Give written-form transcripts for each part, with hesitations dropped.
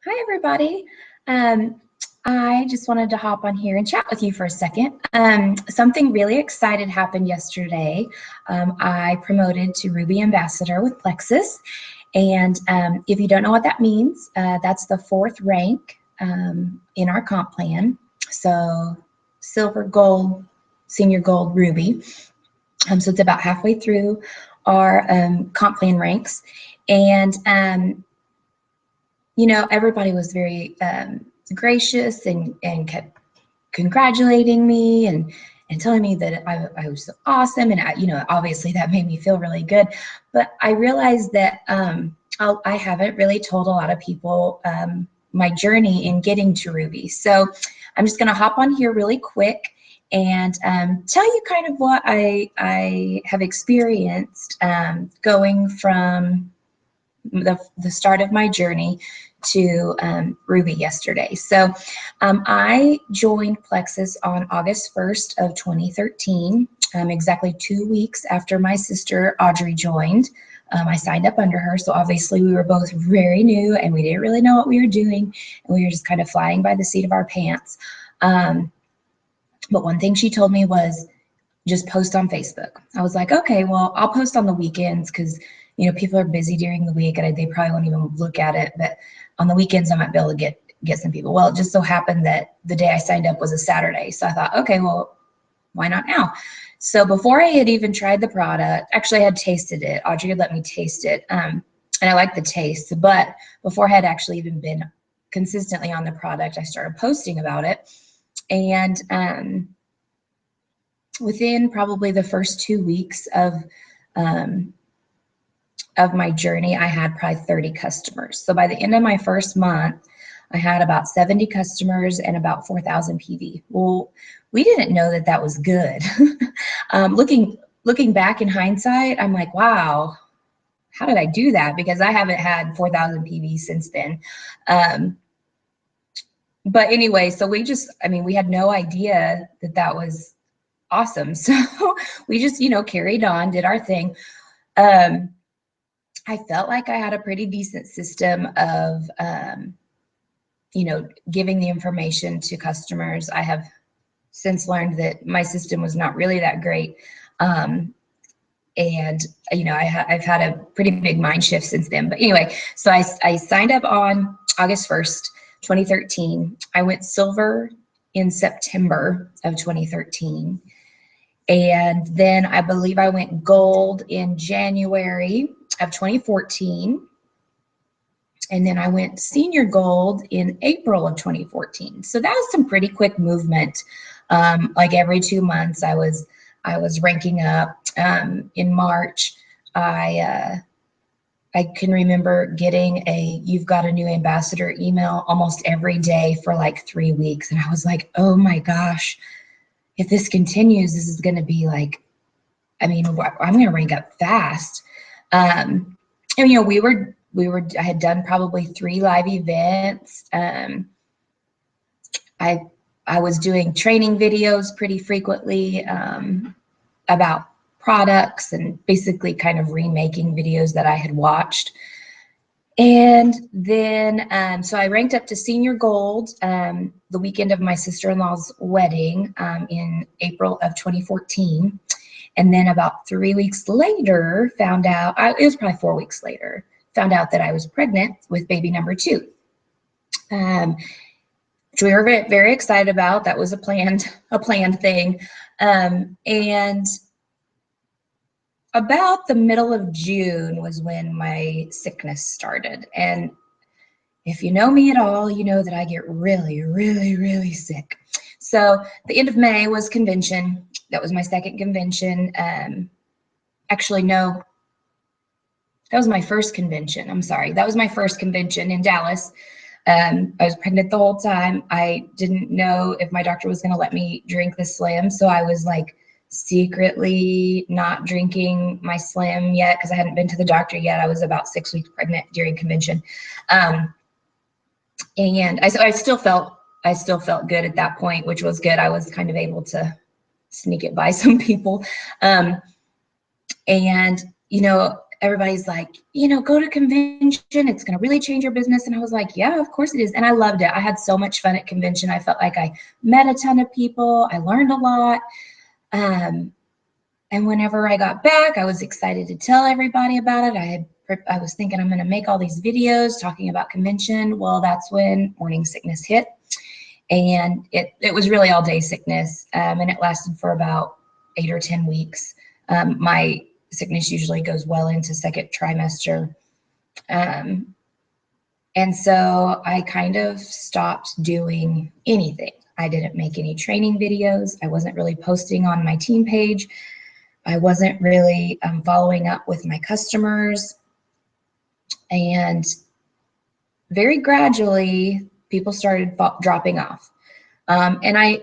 Hi, everybody. I just wanted to hop on here and chat with you for a second. Something really excited happened yesterday. I promoted to Ruby Ambassador with Plexus. And if you don't know what that means, that's the 4th rank in our comp plan. So silver, gold, senior gold, Ruby. So it's about halfway through our comp plan ranks. And everybody was very gracious and kept congratulating me and telling me that I was so awesome. And obviously that made me feel really good. But I realized that I haven't really told a lot of people my journey in getting to Ruby. So I'm just going to hop on here really quick and tell you kind of what I have experienced going from the start of my journey to Ruby yesterday. So I joined Plexus on August 1st of 2013, exactly 2 weeks after my sister Audrey joined. I signed up under her, so obviously we were both very new and we didn't really know what we were doing, and we were just kind of flying by the seat of our pants. But one thing she told me was just post on Facebook. I was like, okay, well, I'll post on the weekends because people are busy during the week and they probably won't even look at it. But on the weekends, I might be able to get some people. Well, it just so happened that the day I signed up was a Saturday. So I thought, okay, well, why not now? So before I had even tried the product, actually I had tasted it. Audrey had let me taste it. And I liked the taste. But before I had actually even been consistently on the product, I started posting about it. And within probably the first 2 weeks of my journey, I had probably 30 customers. So by the end of my first month, I had about 70 customers and about 4,000 PV. Well, we didn't know that that was good. Looking back in hindsight, I'm like, wow, how did I do that? Because I haven't had 4,000 PV since then. But anyway, so we had no idea that that was awesome. So we just, carried on, did our thing. I felt like I had a pretty decent system of, giving the information to customers. I have since learned that my system was not really that great. And, I've had a pretty big mind shift since then. But anyway, so I signed up on August 1st, 2013. I went silver in September of 2013. And then I believe I went gold in January of 2014. And then I went senior gold in April of 2014. So that was some pretty quick movement. Like every 2 months, I was ranking up. In March, I can remember getting "You've got a new ambassador" email almost every day for like 3 weeks, and I was like, oh my gosh. If this continues, this is going to be like, I'm going to rank up fast. And I had done probably 3 live events. I was doing training videos pretty frequently about products and basically kind of remaking videos that I had watched. And then, so I ranked up to senior gold the weekend of my sister-in-law's wedding in April of 2014. And then about 3 weeks later, found out, it was probably 4 weeks later, found out that I was pregnant with baby number 2. Which we were very, very excited about. That was a planned thing. And about the middle of June was when my sickness started. And if you know me at all, you know that I get really, really, really sick. So the end of May was convention. That was my second convention. Actually, no, that was my first convention. I'm sorry. That was my first convention in Dallas. I was pregnant the whole time. I didn't know if my doctor was going to let me drink the Slim. So I was like secretly not drinking my Slim yet because I hadn't been to the doctor yet. I was about 6 weeks pregnant during convention. And I still felt good at that point, which was good. I was kind of able to sneak it by some people. And, everybody's like, you know, go to convention. It's going to really change your business. And I was like, yeah, of course it is. And I loved it. I had so much fun at convention. I felt like I met a ton of people. I learned a lot. And whenever I got back, I was excited to tell everybody about it. I was thinking I'm going to make all these videos talking about convention. Well, that's when morning sickness hit. And it was really all day sickness. And it lasted for about 8 or 10 weeks. My sickness usually goes well into second trimester. And so I kind of stopped doing anything. I didn't make any training videos. I wasn't really posting on my team page. I wasn't really following up with my customers. And very gradually, people started dropping off. And I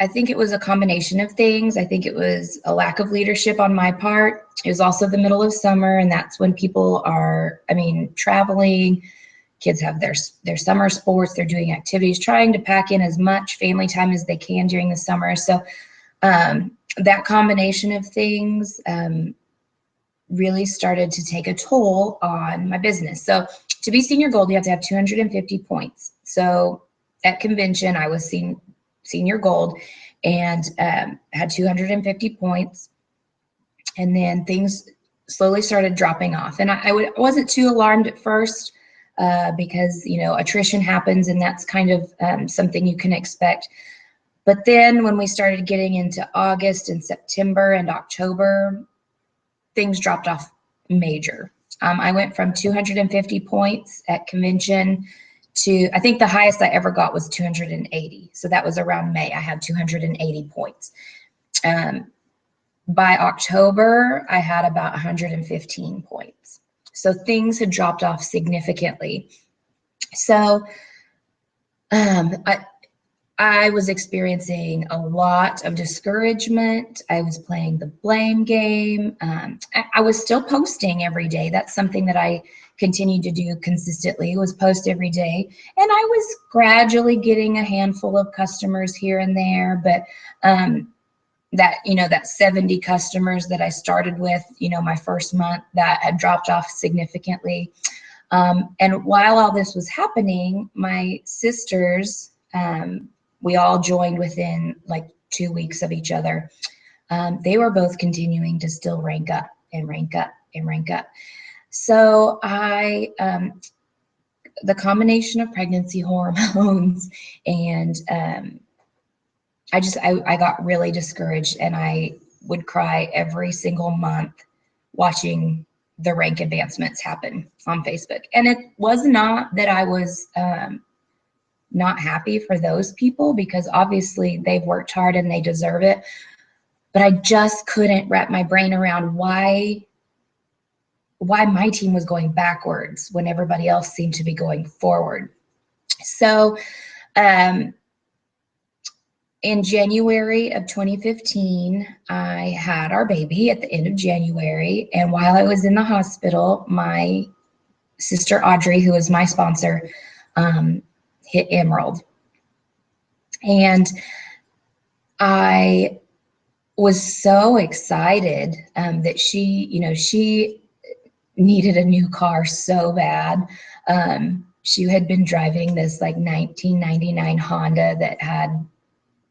think it was a combination of things. I think it was a lack of leadership on my part. It was also the middle of summer, and that's when people are, traveling. Kids have their summer sports, they're doing activities, trying to pack in as much family time as they can during the summer. So that combination of things really started to take a toll on my business. So to be senior gold, you have to have 250 points. So at convention, I was senior gold and had 250 points. And then things slowly started dropping off. And I wasn't too alarmed at first because, you know, attrition happens, and that's kind of something you can expect. But then when we started getting into August and September and October, things dropped off major. I went from 250 points at convention to, I think the highest I ever got was 280. So that was around May. I had 280 points. By October, I had about 115 points. So things had dropped off significantly. So I was experiencing a lot of discouragement. I was playing the blame game. I was still posting every day. That's something that I continued to do consistently, was post every day. And I was gradually getting a handful of customers here and there, but that 70 customers that I started with, my first month, that had dropped off significantly. And while all this was happening, my sisters, we all joined within like 2 weeks of each other. They were both continuing to still rank up and rank up and rank up. So the combination of pregnancy hormones and I got really discouraged, and I would cry every single month watching the rank advancements happen on Facebook. And it was not that I was not happy for those people, because obviously they've worked hard and they deserve it. But I just couldn't wrap my brain around why my team was going backwards when everybody else seemed to be going forward. So in January of 2015, I had our baby at the end of January. And while I was in the hospital, my sister Audrey, who was my sponsor, hit Emerald. And I was so excited that she needed a new car so bad. She had been driving this like 1999 Honda that had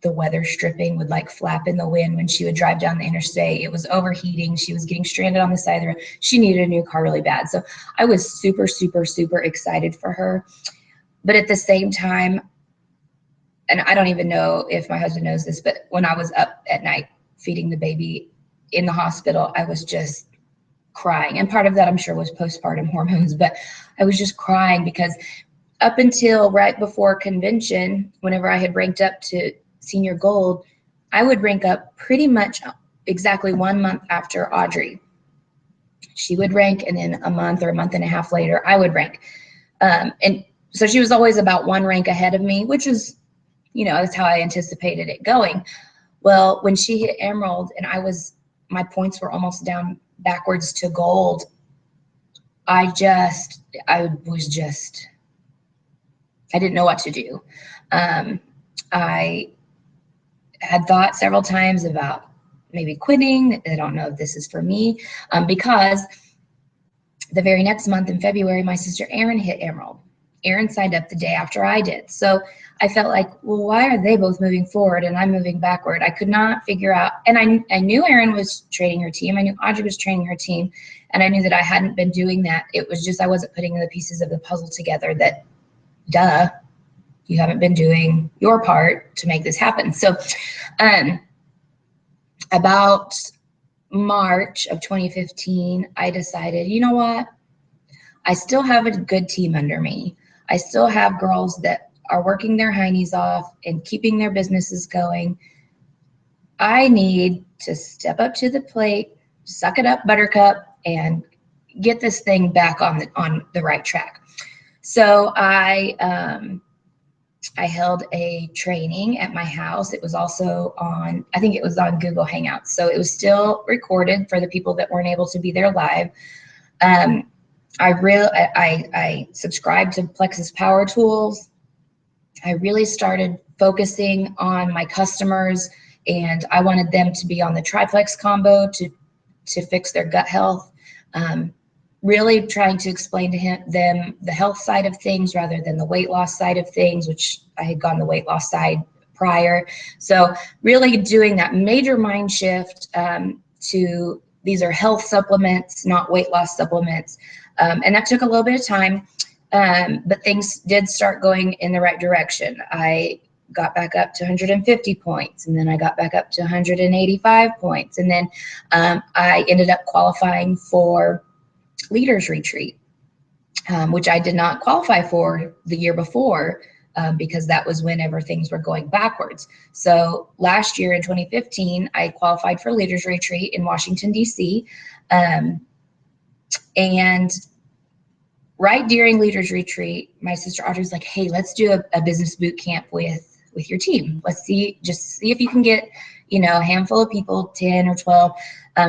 the weather stripping, would like flap in the wind when she would drive down the interstate. It was overheating. She was getting stranded on the side of the road. She needed a new car really bad. So I was super, super, super excited for her. But at the same time, and I don't even know if my husband knows this, but when I was up at night feeding the baby in the hospital, I was just crying. And part of that, I'm sure, was postpartum hormones, but I was just crying because up until right before convention, whenever I had ranked up to senior gold, I would rank up pretty much exactly 1 month after Audrey. She would rank, and then a month or a month and a half later, I would rank. And so she was always about 1 rank ahead of me, which is, that's how I anticipated it going. Well, when she hit Emerald and my points were almost down backwards to gold, I didn't know what to do. I had thought several times about maybe quitting. I don't know if this is for me, because The very next month in February, my sister Erin hit Emerald. Erin signed up the day after I did. So I felt like, well, why are they both moving forward and I'm moving backward? I could not figure out, and I knew Erin was training her team. I knew Audrey was training her team, and I knew that I hadn't been doing that. It was just I wasn't putting the pieces of the puzzle together that, duh, you haven't been doing your part to make this happen. So about March of 2015, I decided, you know what? I still have a good team under me. I still have girls that are working their heinies off and keeping their businesses going. I need to step up to the plate, suck it up, Buttercup, and get this thing back on the right track. So I held a training at my house. It was also on, I think it was on Google Hangouts. So it was still recorded for the people that weren't able to be there live. I subscribed to Plexus Power Tools. I really started focusing on my customers, and I wanted them to be on the triplex combo to fix their gut health. Really trying to explain to them the health side of things rather than the weight loss side of things, which I had gone the weight loss side prior. So really doing that major mind shift to these are health supplements, not weight loss supplements. And that took a little bit of time, but things did start going in the right direction. I got back up to 150 points, and then I got back up to 185 points. And then I ended up qualifying for Leaders Retreat, which I did not qualify for the year before because that was whenever things were going backwards. So last year in 2015, I qualified for Leaders Retreat in Washington, D.C. And right during Leaders Retreat, my sister Audrey's like, hey, let's do a business boot camp with your team. Let's just see if you can get, a handful of people, 10 or 12,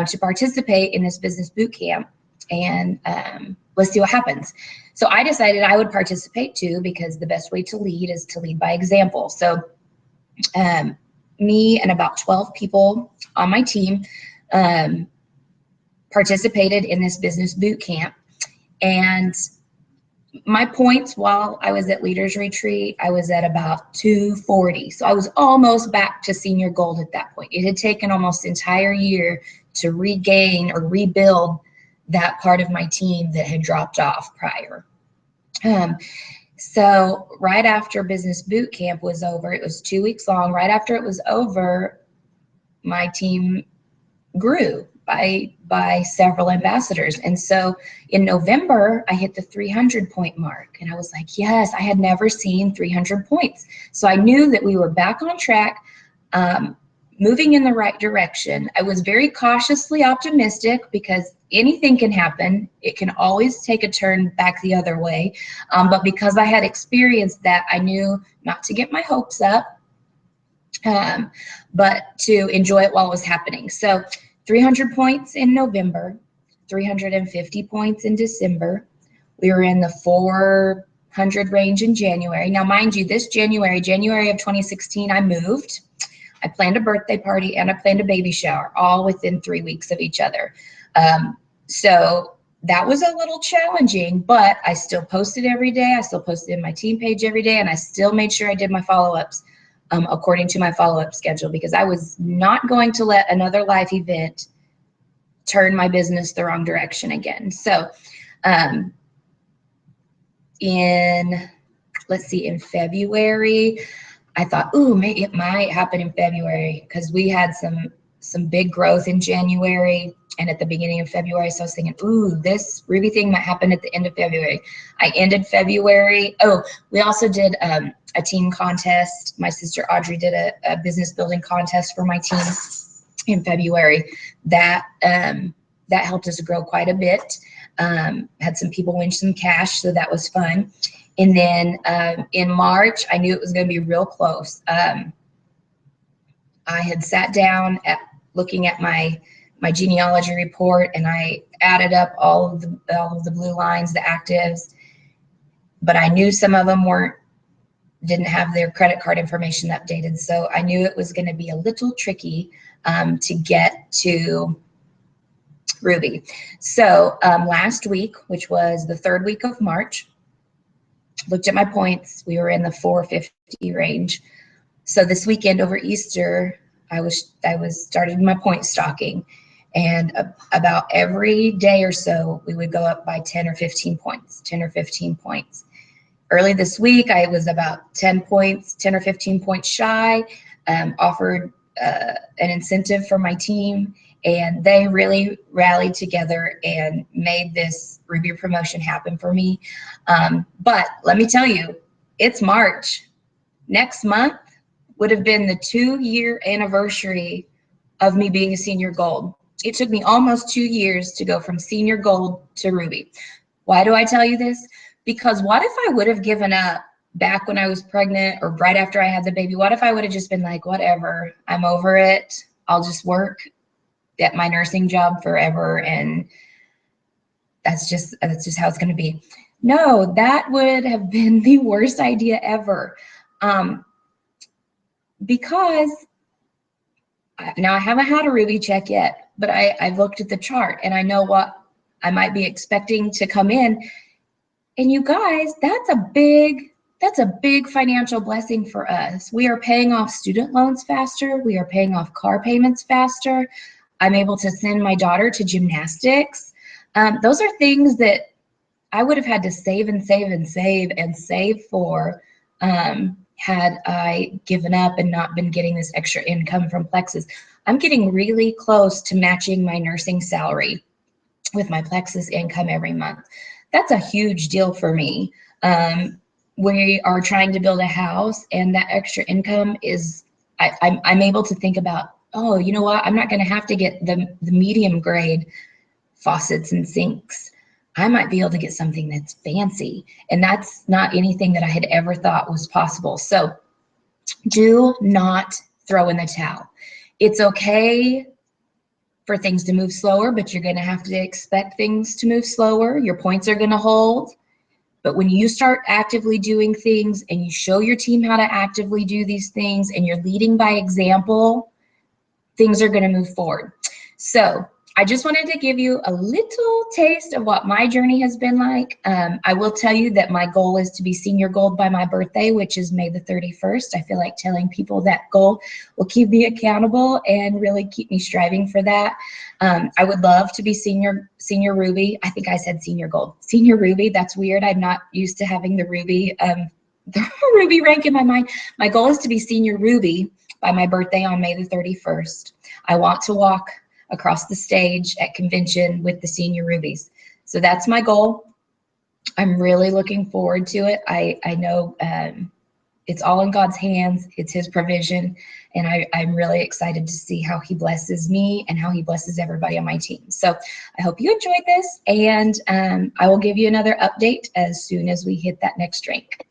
to participate in this business boot camp. And let's see what happens. So I decided I would participate too, because the best way to lead is to lead by example. So me and about 12 people on my team participated in this business boot camp. And my points while I was at Leaders Retreat, I was at about 240. So I was almost back to senior gold at that point. It had taken almost an entire year to regain or rebuild that part of my team that had dropped off prior. So right after business boot camp was over, it was 2 weeks long. Right after it was over, my team grew by several ambassadors. And so in November, I hit the 300 point mark, and I was like, yes, I had never seen 300 points. So I knew that we were back on track, moving in the right direction. I was very cautiously optimistic because anything can happen. It can always take a turn back the other way. But because I had experienced that, I knew not to get my hopes up, but to enjoy it while it was happening. So 300 points in November, 350 points in December. We were in the 400 range in January. Now, mind you, this January of 2016, I moved. I planned a birthday party and I planned a baby shower, all within 3 weeks of each other. So that was a little challenging, but I still posted every day. I still posted in my team page every day, and I still made sure I did my follow-ups according to my follow-up schedule, because I was not going to let another life event turn my business the wrong direction again. So in February, I thought, ooh, maybe it might happen in February, because we had some big growth in January and at the beginning of February. So I was thinking, ooh, this Ruby thing might happen at the end of February. I ended February. Oh, we also did a team contest. My sister Audrey did a business building contest for my team in February. That helped us grow quite a bit. Had some people win some cash, so that was fun. And then in March, I knew it was going to be real close. I had sat down looking at my genealogy report, and I added up all of the blue lines, the actives, but I knew some of them didn't have their credit card information updated. So I knew it was going to be a little tricky to get to Ruby. So last week, which was the 3rd week of March, looked at my points. We were in the 450 range. So this weekend over Easter, I was started my point stalking, and about every day or so, we would go up by 10 or 15 points, 10 or 15 points. Early this week, I was about 10 points, 10 or 15 points shy, offered an incentive for my team, and they really rallied together and made this Ruby promotion happen for me. But let me tell you, it's March. Next month would have been the 2-year anniversary of me being a senior gold. It took me almost 2 years to go from senior gold to Ruby. Why do I tell you this? Because what if I would have given up back when I was pregnant or right after I had the baby? What if I would have just been like, whatever, I'm over it. I'll just work at my nursing job forever, and that's just how it's going to be. No, that would have been the worst idea ever. Because now I haven't had a Ruby check yet, but I've looked at the chart and I know what I might be expecting to come in. And you guys, that's a big financial blessing for us. We are paying off student loans faster. We are paying off car payments faster. I'm able to send my daughter to gymnastics. Those are things that I would have had to save and save and save and save for had I given up and not been getting this extra income from Plexus. I'm getting really close to matching my nursing salary with my Plexus income every month. That's a huge deal for me. We are trying to build a house, and that extra income is, I'm able to think about, oh, you know what? I'm not going to have to get the medium grade faucets and sinks. I might be able to get something that's fancy, and that's not anything that I had ever thought was possible. So do not throw in the towel. It's okay for things to move slower, but you're going to have to expect things to move slower. Your points are going to hold. But when you start actively doing things and you show your team how to actively do these things and you're leading by example, things are going to move forward. So I just wanted to give you a little taste of what my journey has been like. I will tell you that my goal is to be senior gold by my birthday, which is May the 31st. I feel like telling people that goal will keep me accountable and really keep me striving for that. I would love to be senior Ruby. I think I said senior gold. Senior Ruby, that's weird. I'm not used to having the Ruby rank in my mind. My goal is to be senior Ruby by my birthday on May the 31st. I want to walk across the stage at convention with the senior Rubies. So that's my goal. I'm really looking forward to it. I know it's all in God's hands. It's his provision. And I'm really excited to see how he blesses me and how he blesses everybody on my team. So I hope you enjoyed this, and I will give you another update as soon as we hit that next rank.